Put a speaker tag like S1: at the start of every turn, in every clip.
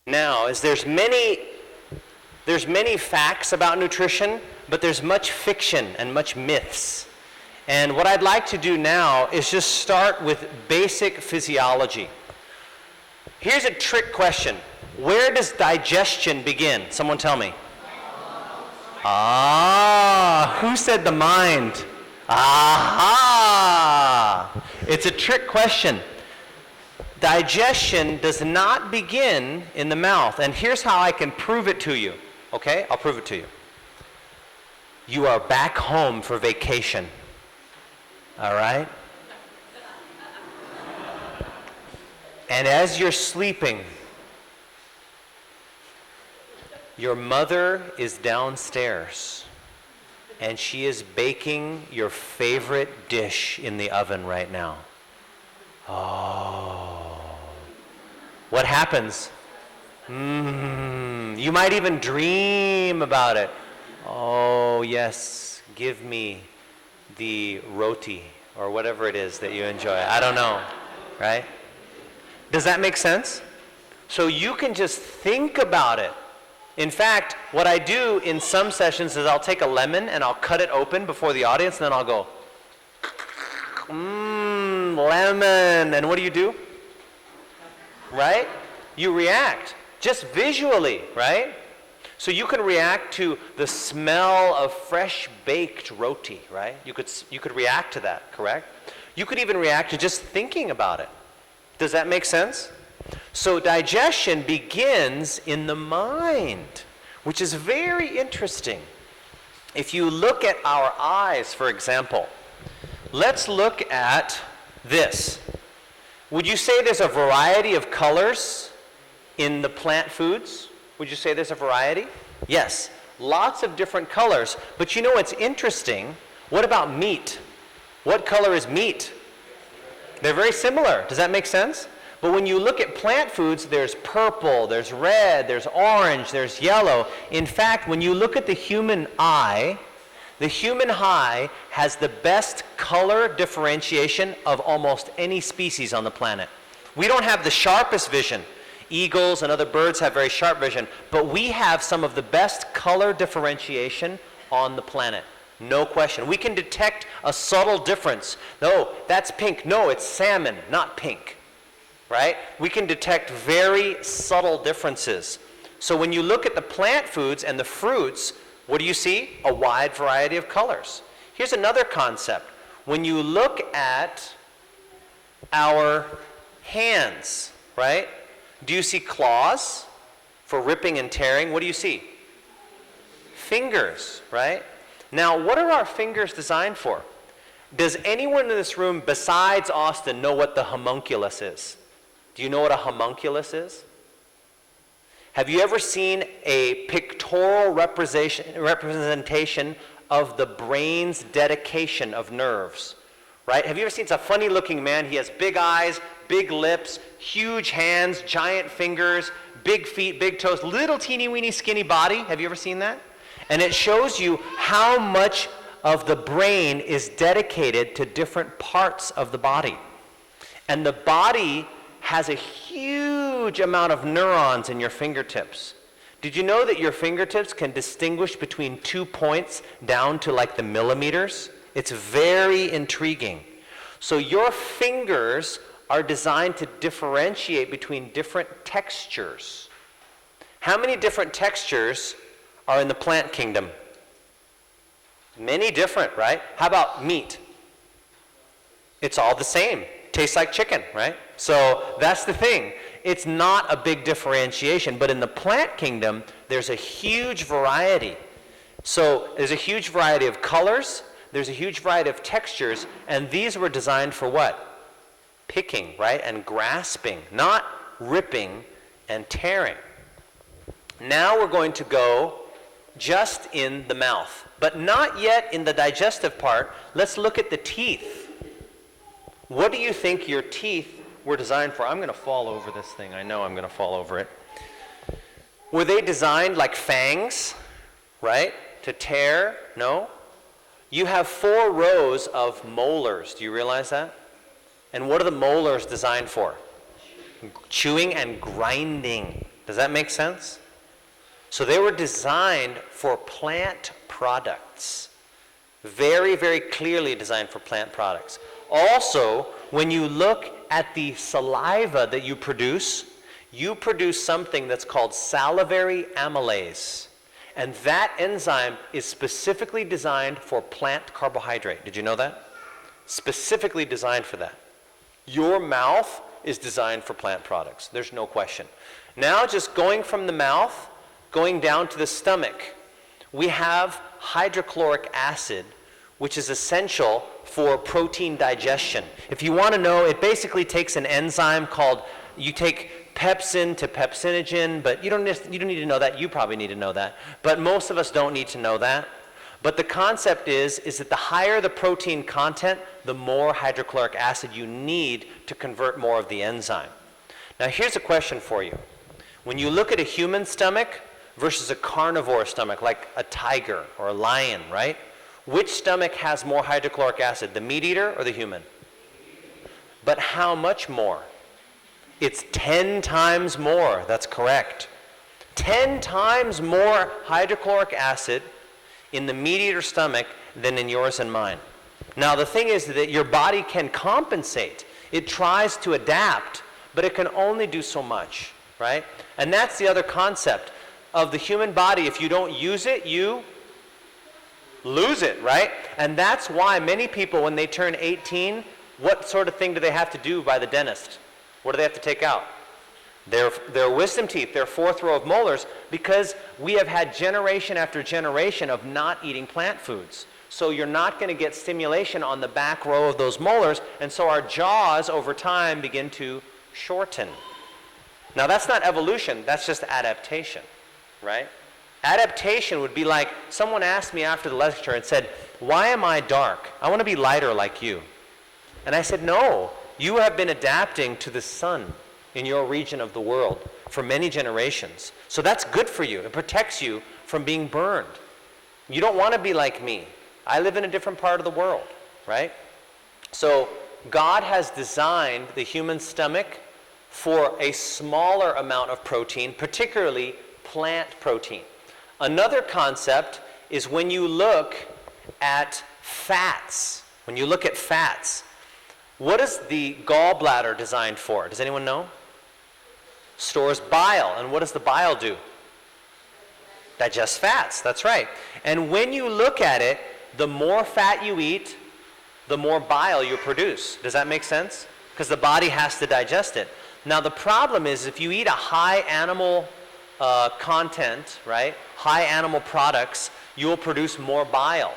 S1: now is there's many facts about nutrition, but there's much fiction and much myths. And what I'd like to do now is just start with basic physiology. Here's a trick question. Where does digestion begin? Someone tell me. Who said the mind? Aha! It's a trick question. Digestion does not begin in the mouth. And here's how I can prove it to you. Okay? I'll prove it to you. You are back home for vacation. All right? And as you're sleeping, your mother is downstairs, and she is baking your favorite dish in the oven right now. Oh. What happens? You might even dream about it. Oh, yes, give me the roti, or whatever it is that you enjoy. I don't know, right? Does that make sense? So you can just think about it. In fact, what I do in some sessions is I'll take a lemon and I'll cut it open before the audience, and then I'll go, lemon. And what do? Right? You react, just visually, right? So you can react to the smell of fresh baked roti, right? You could react to that, correct? You could even react to just thinking about it. Does that make sense? So digestion begins in the mind, which is very interesting. If you look at our eyes, for example, let's look at this. Would you say there's a variety of colors in the plant foods? Would you say there's a variety? Yes, lots of different colors. But you know what's interesting? What about meat? What color is meat? They're very similar. Does that make sense? But when you look at plant foods, there's purple, there's red, there's orange, there's yellow. In fact, when you look at the human eye has the best color differentiation of almost any species on the planet. We don't have the sharpest vision. Eagles and other birds have very sharp vision, but we have some of the best color differentiation on the planet. No question. We can detect a subtle difference. No, that's pink. No, it's salmon, not pink. Right? We can detect very subtle differences. So when you look at the plant foods and the fruits, what do you see? A wide variety of colors. Here's another concept. When you look at our hands, right? Do you see claws for ripping and tearing? What do you see? Fingers, right? Now, what are our fingers designed for? Does anyone in this room besides Austin know what the homunculus is? Do you know what a homunculus is? Have you ever seen a pictorial representation of the brain's dedication of nerves? Right? Have you ever seen, it's a funny looking man, he has big eyes, big lips, huge hands, giant fingers, big feet, big toes, little teeny weeny skinny body. Have you ever seen that? And it shows you how much of the brain is dedicated to different parts of the body. And the body has a huge amount of neurons in your fingertips. Did you know that your fingertips can distinguish between 2 points down to like the millimeters? It's very intriguing. So your fingers are designed to differentiate between different textures. How many different textures are in the plant kingdom? Many different, right? How about meat? It's all the same. Tastes like chicken, right? So that's the thing. It's not a big differentiation, but in the plant kingdom, there's a huge variety. So there's a huge variety of colors, there's a huge variety of textures, and these were designed for what? Picking, right? And grasping, not ripping and tearing. Now we're going to go just in the mouth, but not yet in the digestive part. Let's look at the teeth. What do you think your teeth were designed for? I'm going to fall over this thing. I know I'm going to fall over it. Were they designed like fangs, right? To tear? No. You have 4 rows of molars. Do you realize that? And what are the molars designed for? Chewing and grinding, Does that make sense? So they were designed for plant products. Very, very clearly designed for plant products. Also, when you look at the saliva that you produce something that's called salivary amylase. And that enzyme is specifically designed for plant carbohydrate. Did you know that? Specifically designed for that. Your mouth is designed for plant products. There's no question. Now, just going from the mouth, going down to the stomach, we have hydrochloric acid, which is essential for protein digestion. If you want to know, it basically takes an enzyme called, you take pepsin to pepsinogen, but you don't need to know that. You probably need to know that. But most of us don't need to know that. But the concept is that the higher the protein content, the more hydrochloric acid you need to convert more of the enzyme. Now here's a question for you. When you look at a human stomach versus a carnivore stomach, like a tiger or a lion, right? Which stomach has more hydrochloric acid, the meat eater or the human? But how much more? It's 10 times more. That's correct. 10 times more hydrochloric acid in the meat eater stomach than in yours and mine. Now the thing is that your body can compensate. It tries to adapt, but it can only do so much, right? And that's the other concept of the human body. If you don't use it, you lose it, right? And that's why many people, when they turn 18, what sort of thing do they have to do by the dentist? What do they have to take out? Their wisdom teeth, their fourth row of molars, because we have had generation after generation of not eating plant foods. So you're not going to get stimulation on the back row of those molars, and so our jaws over time begin to shorten. Now that's not evolution, that's just adaptation, right? Adaptation would be like, someone asked me after the lecture and said, why am I dark? I want to be lighter like you. And I said, no, you have been adapting to the sun in your region of the world for many generations. So that's good for you. It protects you from being burned. You don't want to be like me. I live in a different part of the world, right? So God has designed the human stomach for a smaller amount of protein, particularly plant protein. Another concept is when you look at fats. When you look at fats, what is the gallbladder designed for? Does anyone know? Stores bile. And what does the bile do? Digest fats, that's right. And when you look at it, the more fat you eat, the more bile you produce. Does that make sense? Because the body has to digest it. Now the problem is if you eat a high animal content, right? High animal products, you will produce more bile.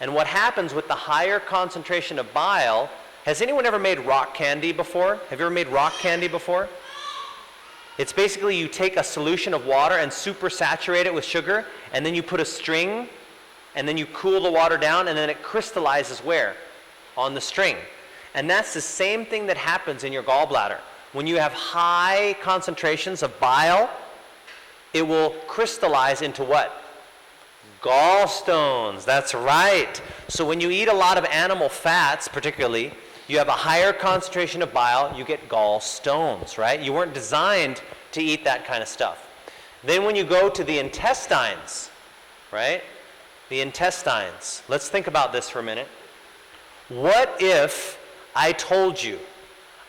S1: And what happens with the higher concentration of bile, has anyone ever made rock candy before? Have you ever made rock candy before? It's basically you take a solution of water and super saturate it with sugar, and then you put a string, and then you cool the water down, and then it crystallizes where? On the string. And that's the same thing that happens in your gallbladder. When you have high concentrations of bile, it will crystallize into what? Gallstones. That's right. So when you eat a lot of animal fats, particularly, you have a higher concentration of bile, you get gallstones, right? You weren't designed to eat that kind of stuff. Then when you go to the intestines, right? The intestines. Let's think about this for a minute. What if I told you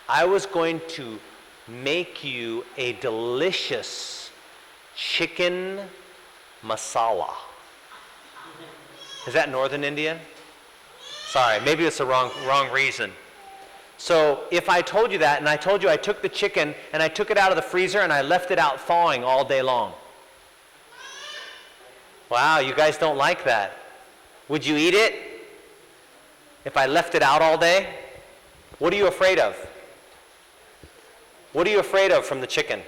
S1: I was going to make you a delicious chicken masala? Is that northern Indian? Sorry, maybe it's the wrong reason. So if I told you that, and I told you I took the chicken and I took it out of the freezer and I left it out thawing all day long. Wow, you guys don't like that. Would you eat it if I left it out all day? What are you afraid of? What are you afraid of from the chicken?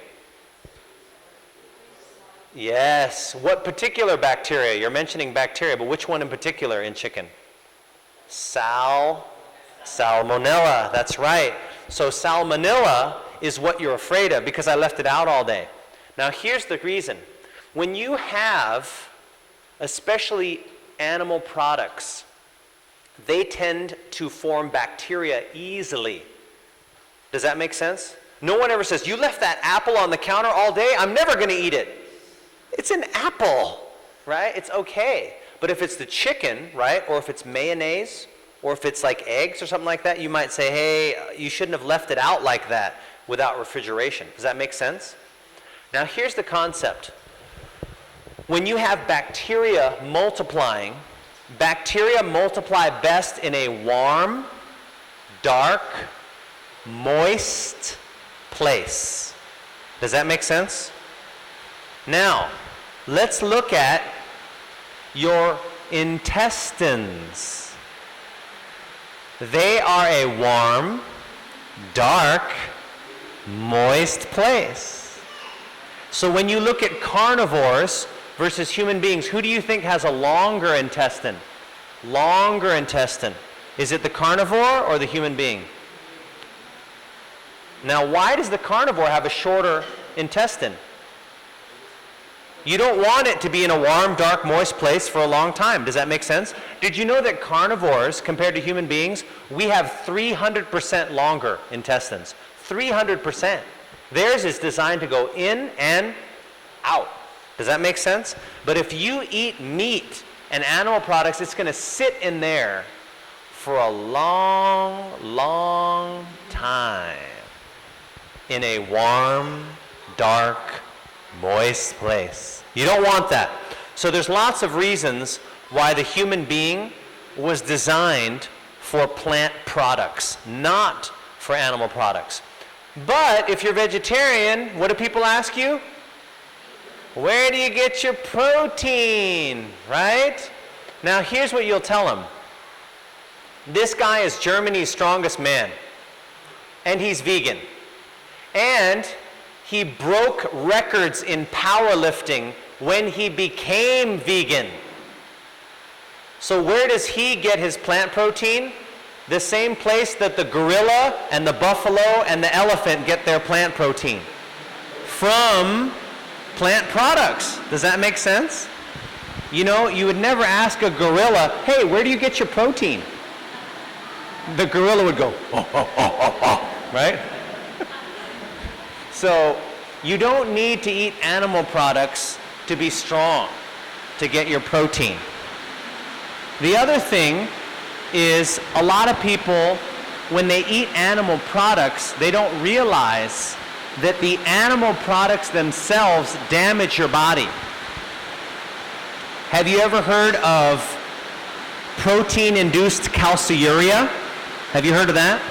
S1: Yes. What particular bacteria? You're mentioning bacteria, but which one in particular in chicken? Salmonella. That's right. So salmonella is what you're afraid of because I left it out all day. Now here's the reason. When you have, especially animal products, they tend to form bacteria easily. Does that make sense? No one ever says, you left that apple on the counter all day, I'm never going to eat it. It's an apple, right? It's okay. But if it's the chicken, right, or if it's mayonnaise, or if it's like eggs or something like that, you might say, hey, you shouldn't have left it out like that without refrigeration. Does that make sense? Now here's the concept. When you have bacteria multiplying, bacteria multiply best in a warm, dark, moist place. Does that make sense? Now, let's look at your intestines. They are a warm, dark, moist place. So when you look at carnivores versus human beings, who do you think has a longer intestine? Longer intestine. Is it the carnivore or the human being? Now, why does the carnivore have a shorter intestine? You don't want it to be in a warm, dark, moist place for a long time. Does that make sense? Did you know that carnivores, compared to human beings, we have 300% longer intestines? 300%. Theirs is designed to go in and out. Does that make sense? But if you eat meat and animal products, it's going to sit in there for a long, long time in a warm, dark, moist place. You don't want that. So there's lots of reasons why the human being was designed for plant products, not for animal products. But if you're vegetarian, what do people ask you? Where do you get your protein, right? Now here's what you'll tell them. This guy is Germany's strongest man, and he's vegan. And he broke records in powerlifting when he became vegan. So where does he get his plant protein? The same place that the gorilla and the buffalo and the elephant get their plant protein. From plant products. Does that make sense? You know, you would never ask a gorilla, hey, where do you get your protein? The gorilla would go, right? So you don't need to eat animal products to be strong, to get your protein. The other thing is a lot of people, when they eat animal products, they don't realize that the animal products themselves damage your body. Have you ever heard of protein-induced calciuria? Have you heard of that?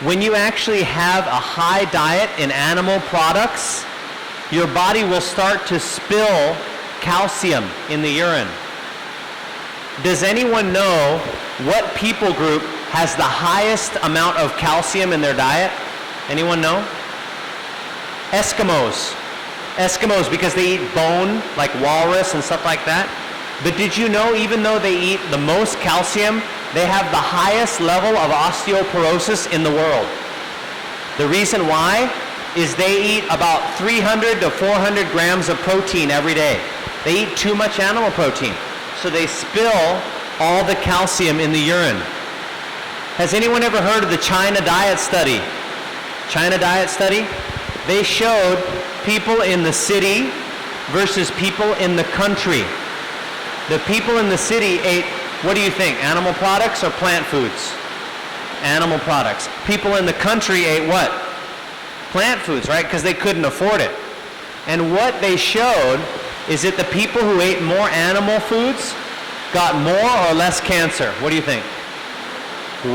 S1: When you actually have a high diet in animal products, your body will start to spill calcium in the urine. Does anyone know what people group has the highest amount of calcium in their diet? Anyone know? Eskimos. Eskimos, because they eat bone, like walrus and stuff like that. But did you know, even though they eat the most calcium, they have the highest level of osteoporosis in the world? The reason why is they eat about 300 to 400 grams of protein every day. They eat too much animal protein. So they spill all the calcium in the urine. Has anyone ever heard of the China diet study? China diet study? They showed people in the city versus people in the country. The people in the city ate, what do you think, animal products or plant foods? Animal products. People in the country ate what? Plant foods, right? Because they couldn't afford it. And what they showed is that the people who ate more animal foods got more or less cancer. What do you think?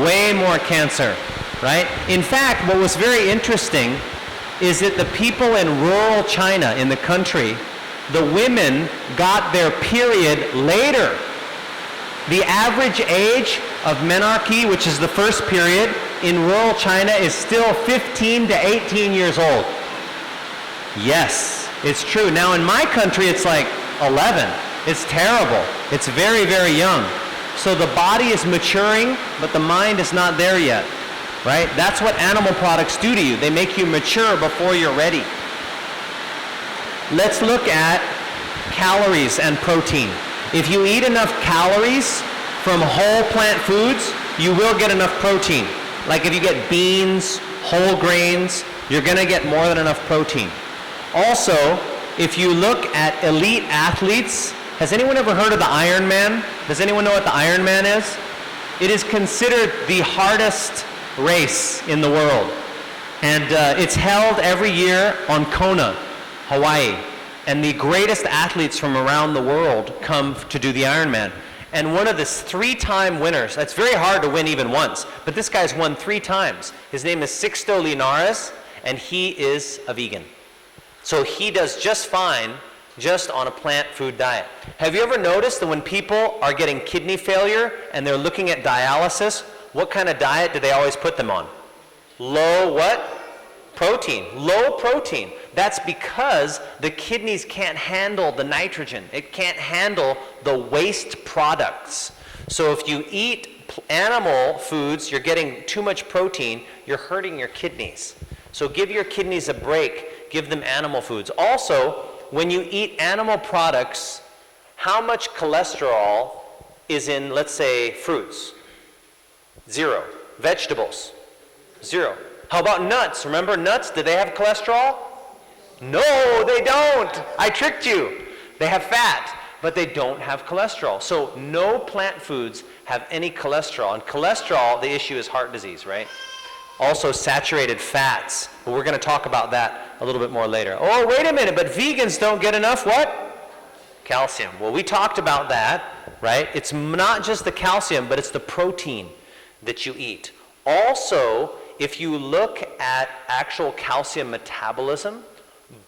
S1: Way more cancer, right? In fact, what was very interesting is that the people in rural China, in the country, the women got their period later. The average age of menarche, which is the first period, in rural China is still 15 to 18 years old. Yes, it's true. Now in my country, it's like 11. It's terrible. It's very, very young. So the body is maturing, but the mind is not there yet, right? That's what animal products do to you. They make you mature before you're ready. Let's look at calories and protein. If you eat enough calories from whole plant foods, you will get enough protein. Like if you get beans, whole grains, you're going to get more than enough protein. Also, if you look at elite athletes, has anyone ever heard of the Ironman? Does anyone know what the Ironman is? It is considered the hardest race in the world. And it's held every year on Kona, Hawaii. And the greatest athletes from around the world come to do the Ironman. And one of the 3-time winners, that's very hard to win even once, but this guy's won 3 times. His name is Sixto Linares, and he is a vegan. So he does just fine just on a plant food diet. Have you ever noticed that when people are getting kidney failure and they're looking at dialysis, what kind of diet do they always put them on? Low what? Protein. Low protein. That's because the kidneys can't handle the nitrogen. It can't handle the waste products. So if you eat animal foods, you're getting too much protein, you're hurting your kidneys. So give your kidneys a break, give them animal foods. Also, when you eat animal products, how much cholesterol is in, let's say, fruits? 0. Vegetables? 0. How about nuts? Remember nuts? Do they have cholesterol? No, they don't. I tricked you. They have fat, but they don't have cholesterol. So no plant foods have any cholesterol. And cholesterol, the issue is heart disease, right? Also saturated fats. But we're going to talk about that a little bit more later. Oh, wait a minute, but vegans don't get enough what? Calcium. Well, we talked about that, right? It's not just the calcium, but it's the protein that you eat. Also, if you look at actual calcium metabolism,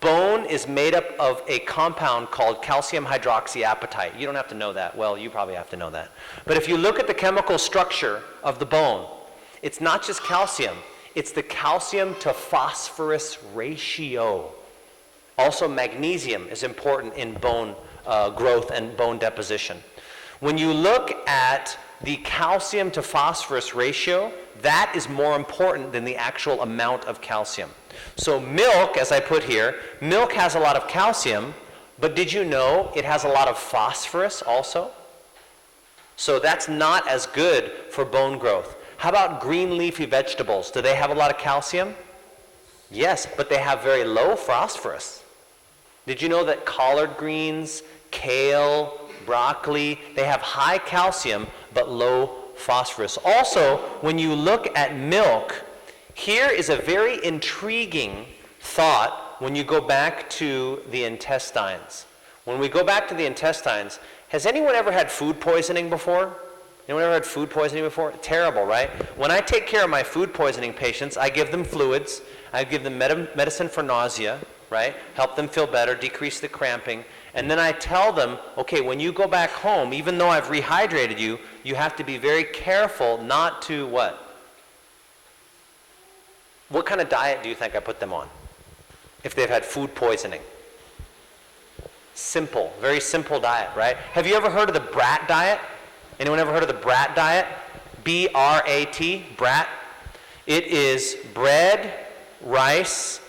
S1: bone is made up of a compound called calcium hydroxyapatite. You don't have to know that. Well, you probably have to know that. But if you look at the chemical structure of the bone, it's not just calcium. It's the calcium to phosphorus ratio. Also, magnesium is important in bone growth and bone deposition. When you look at the calcium to phosphorus ratio, that is more important than the actual amount of calcium. So milk, as I put here, milk has a lot of calcium, but did you know it has a lot of phosphorus also? So that's not as good for bone growth. How about green leafy vegetables? Do they have a lot of calcium? Yes, but they have very low phosphorus. Did you know that collard greens, kale, broccoli, they have high calcium but low phosphorus? Also, when you look at milk, here is a very intriguing thought when you go back to the intestines. When we go back to the intestines, has anyone ever had food poisoning before? Anyone ever had food poisoning before? Terrible, right? When I take care of my food poisoning patients, I give them fluids, I give them medicine for nausea, right? Help them feel better, decrease the cramping. And then I tell them, okay, when you go back home, even though I've rehydrated you, you have to be very careful not to what? What kind of diet do you think I put them on if they've had food poisoning? Simple, very simple diet, right? Have you ever heard of the BRAT diet? Anyone ever heard of the BRAT diet? B-R-A-T, BRAT. It is bread, rice,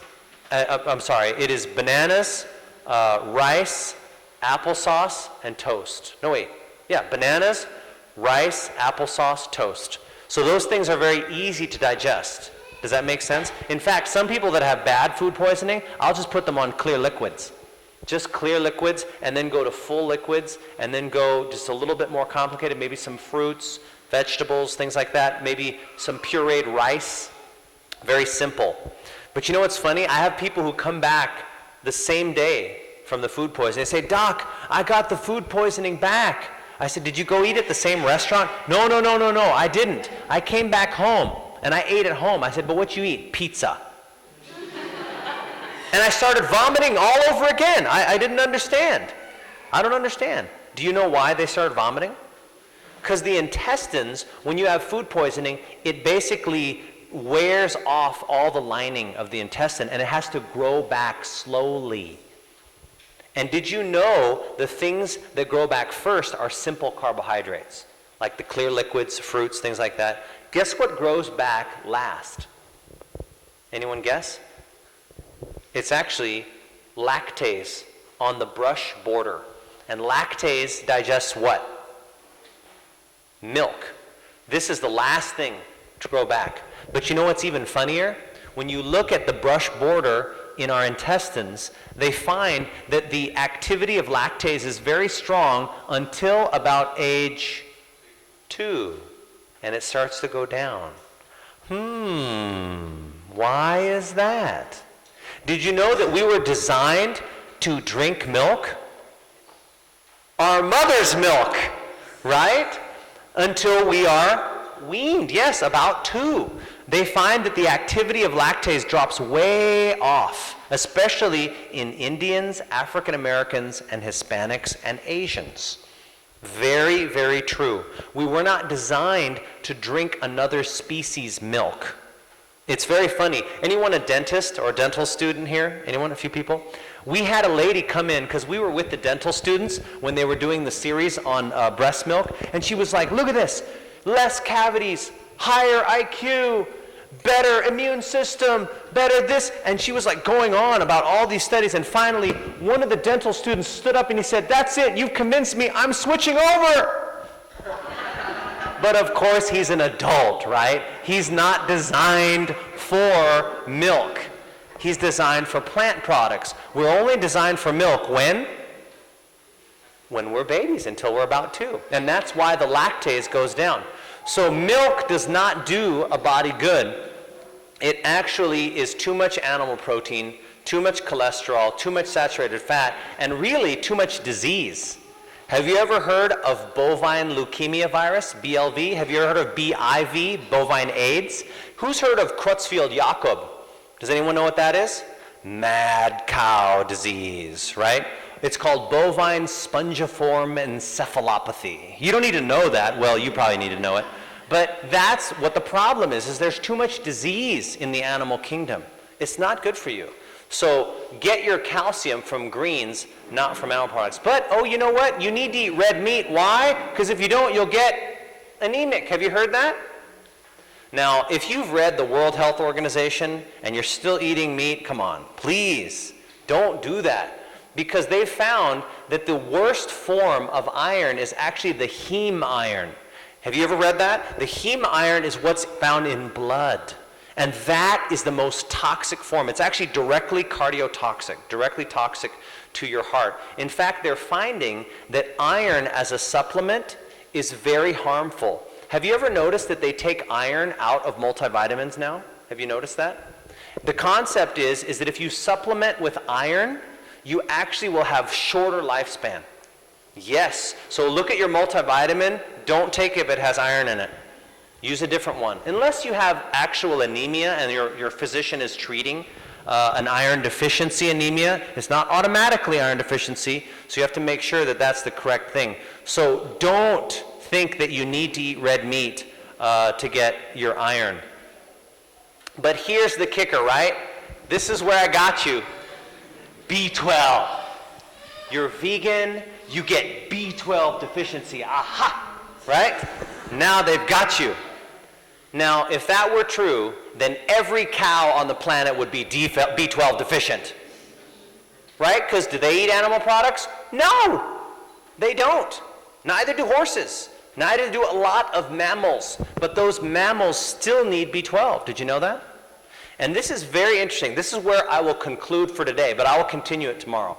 S1: it is bananas, rice, applesauce, and toast. No, wait. Yeah, bananas, rice, applesauce, toast. So those things are very easy to digest. Does that make sense? In fact, some people that have bad food poisoning, I'll just put them on clear liquids. Just clear liquids, and then go to full liquids, and then go just a little bit more complicated, maybe some fruits, vegetables, things like that, maybe some pureed rice. Very simple. But you know what's funny? I have people who come back the same day from the food poisoning. They say, "Doc, I got the food poisoning back." I said, "Did you go eat at the same restaurant?" No, I didn't. I came back home, and I ate at home. I said, "But what you eat?" "Pizza." And I started vomiting all over again. I didn't understand. I don't understand. Do you know why they started vomiting? Because the intestines, when you have food poisoning, it basically wears off all the lining of the intestine, and it has to grow back slowly. And did you know the things that grow back first are simple carbohydrates, like the clear liquids, fruits, things like that? Guess what grows back last? Anyone guess? It's actually lactase on the brush border. And lactase digests what? Milk. This is the last thing to grow back. But you know what's even funnier? when you look at the brush border in our intestines, they find that the activity of lactase is very strong until about age 2, and it starts to go down. Why is that? Did you know that we were designed to drink milk? Our mother's milk, right? Until we are weaned. Yes, about 2. They find that the activity of lactase drops way off, especially in Indians, African Americans, and Hispanics and Asians. Very, very true. We were not designed to drink another species' milk. It's very funny. Anyone a dentist or a dental student here? Anyone? A few people? We had a lady come in because we were with the dental students when they were doing the series on breast milk, and she was like, look at this, less cavities, higher IQ, better immune system, better this, and she was like going on about all these studies, and finally one of the dental students stood up and he said, that's it, you've convinced me, I'm switching over. But of course he's an adult, right? He's not designed for milk. He's designed for plant products. We're only designed for milk when we're babies, until we're about 2. And that's why the lactase goes down. So milk does not do a body good. It actually is too much animal protein, too much cholesterol, too much saturated fat, and really too much disease. Have you ever heard of bovine leukemia virus, BLV? Have you ever heard of BIV, bovine AIDS? Who's heard of Creutzfeldt-Jakob? Does anyone know what that is? Mad cow disease, right? It's called bovine spongiform encephalopathy. You don't need to know that. Well, you probably need to know it. But that's what the problem is there's too much disease in the animal kingdom. It's not good for you. So get your calcium from greens, not from animal products. But, oh, you know what? You need to eat red meat. Why? Because if you don't, you'll get anemic. Have you heard that? Now, if you've read the World Health Organization and you're still eating meat, come on, please, don't do that. Because they've found that the worst form of iron is actually the heme iron. Have you ever read that? The heme iron is what's found in blood. And that is the most toxic form. It's actually directly cardiotoxic, directly toxic to your heart. In fact, they're finding that iron as a supplement is very harmful. Have you ever noticed that they take iron out of multivitamins now? Have you noticed that? The concept is that if you supplement with iron, you actually will have shorter lifespan. Yes. So look at your multivitamin. Don't take it if it has iron in it. Use a different one. Unless you have actual anemia and your physician is treating an iron deficiency anemia, it's not automatically iron deficiency, so you have to make sure that that's the correct thing. So don't think that you need to eat red meat to get your iron. But here's the kicker, right? This is where I got you. B12. You're vegan, you get B12 deficiency. Aha! Right? Now they've got you. Now, if that were true, then every cow on the planet would be B12 deficient. Right? Because do they eat animal products? No! They don't. Neither do horses. Neither do a lot of mammals. But those mammals still need B12. Did you know that? And this is very interesting. This is where I will conclude for today, but I will continue it tomorrow.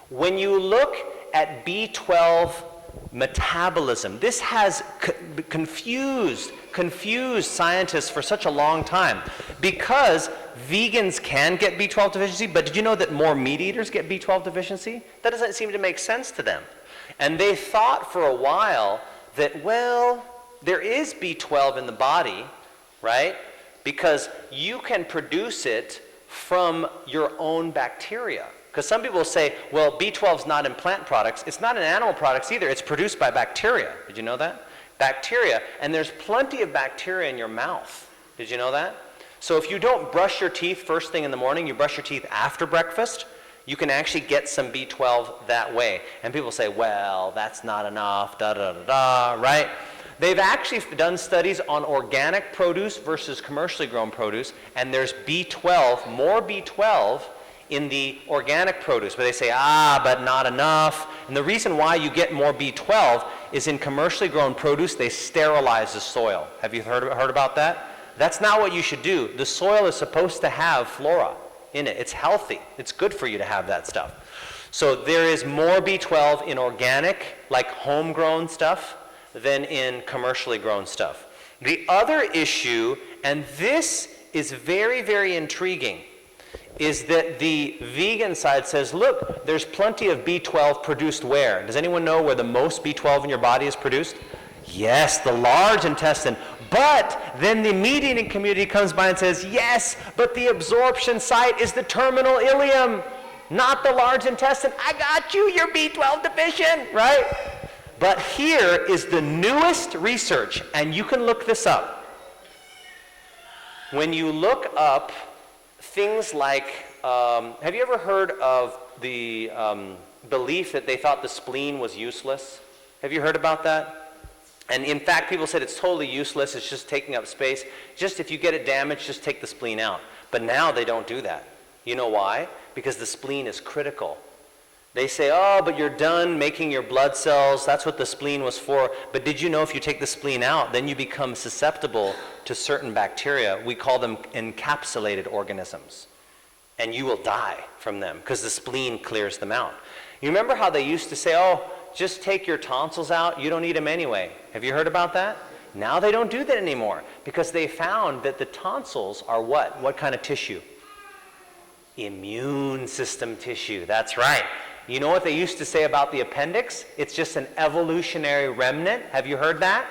S1: When you look at B12 metabolism, this has confused scientists for such a long time because vegans can get B12 deficiency, but did you know that more meat eaters get B12 deficiency? That doesn't seem to make sense to them. And they thought for a while that, well, there is B12 in the body, right? Because you can produce it from your own bacteria. Because some people say, well, B12 is not in plant products. It's not in animal products either. It's produced by bacteria. Did you know that? Bacteria. And there's plenty of bacteria in your mouth. Did you know that? So if you don't brush your teeth first thing in the morning, you brush your teeth after breakfast, you can actually get some B12 that way. And people say, well, that's not enough, da-da-da-da, right? They've actually done studies on organic produce versus commercially grown produce, and there's B12, more B12 in the organic produce, but they say, but not enough. And the reason why you get more B12 is in commercially grown produce, they sterilize the soil. Have you heard about that? That's not what you should do. The soil is supposed to have flora in it. It's healthy. It's good for you to have that stuff. So there is more B12 in organic, like homegrown stuff, than in commercially grown stuff. The other issue, and this is very, very intriguing, is that the vegan side says, look, there's plenty of B12 produced where? Does anyone know where the most B12 in your body is produced? Yes, the large intestine. But then the meat eating community comes by and says, yes, but the absorption site is the terminal ileum, not the large intestine. I got you, you're B12 deficient, right? But here is the newest research, and you can look this up. When you look up things like, have you ever heard of the belief that they thought the spleen was useless? Have you heard about that? And in fact, people said it's totally useless, it's just taking up space. Just if you get it damaged, just take the spleen out. But now they don't do that. You know why? Because the spleen is critical. They say, oh, but you're done making your blood cells. That's what the spleen was for. But did you know if you take the spleen out, then you become susceptible to certain bacteria. We call them encapsulated organisms. And you will die from them because the spleen clears them out. You remember how they used to say, oh, just take your tonsils out. You don't need them anyway. Have you heard about that? Now they don't do that anymore because they found that the tonsils are what? What kind of tissue? Immune system tissue. That's right. You know what they used to say about the appendix? It's just an evolutionary remnant. Have you heard that?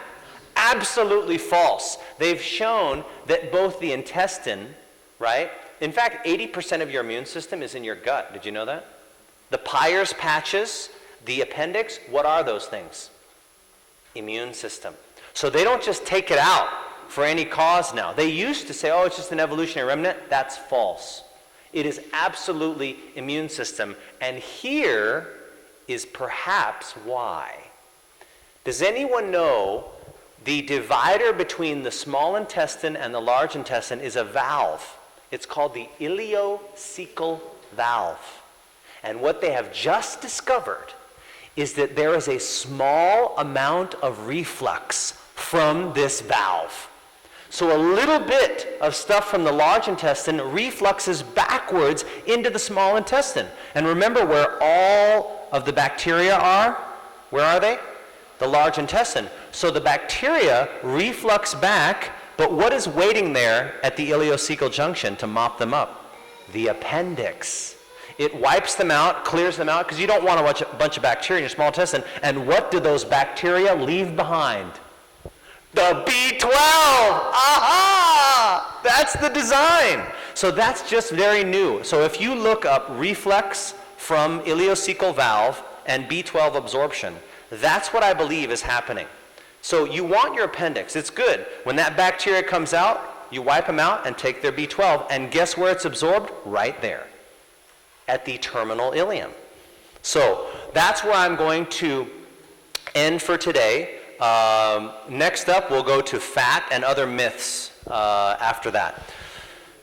S1: Absolutely false. They've shown that both the intestine, right? In fact, 80% of your immune system is in your gut. Did you know that? The Peyer's patches, the appendix, what are those things? Immune system. So they don't just take it out for any cause now. They used to say, oh, it's just an evolutionary remnant. That's false. It is absolutely immune system. And here is perhaps why. Does anyone know the divider between the small intestine and the large intestine is a valve? It's called the ileocecal valve. And what they have just discovered is that there is a small amount of reflux from this valve. So a little bit of stuff from the large intestine refluxes backwards into the small intestine. And remember where all of the bacteria are? Where are they? The large intestine. So the bacteria reflux back, but what is waiting there at the ileocecal junction to mop them up? The appendix. It wipes them out, clears them out, because you don't want a bunch of bacteria in your small intestine. And what do those bacteria leave behind? The B12! Aha! That's the design. So that's just very new. So if you look up reflex from ileocecal valve and B12 absorption, that's what I believe is happening. So you want your appendix. It's good. When that bacteria comes out, you wipe them out and take their B12, and guess where it's absorbed? Right there, at the terminal ileum. So that's where I'm going to end for today. Next up, we'll go to fat and other myths after that.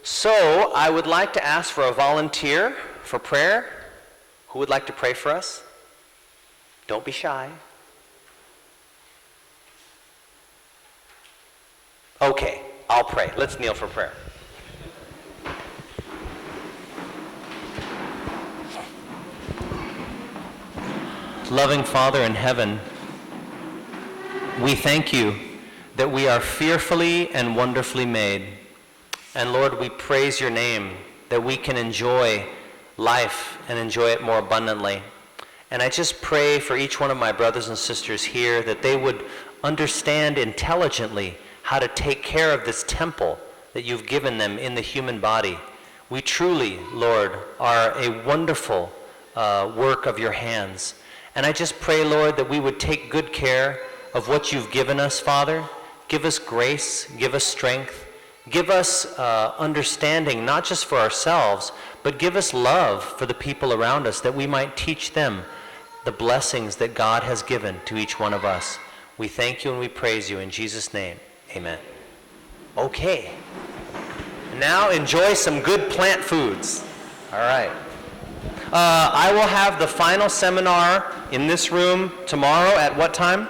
S1: So I would like to ask for a volunteer for prayer. Who would like to pray for us? Don't be shy. Okay, I'll pray. Let's kneel for prayer. Loving Father in heaven, we thank you that we are fearfully and wonderfully made. And Lord, we praise your name that we can enjoy life and enjoy it more abundantly. And I just pray for each one of my brothers and sisters here that they would understand intelligently how to take care of this temple that you've given them in the human body. We truly, Lord, are a wonderful work of your hands. And I just pray, Lord, that we would take good care of what you've given us, Father. Give us grace, give us strength, give us understanding, not just for ourselves, but give us love for the people around us, that we might teach them the blessings that God has given to each one of us. We thank you and we praise you in Jesus' name. Amen. Okay. Now enjoy some good plant foods. All right. I will have the final seminar in this room tomorrow at what time?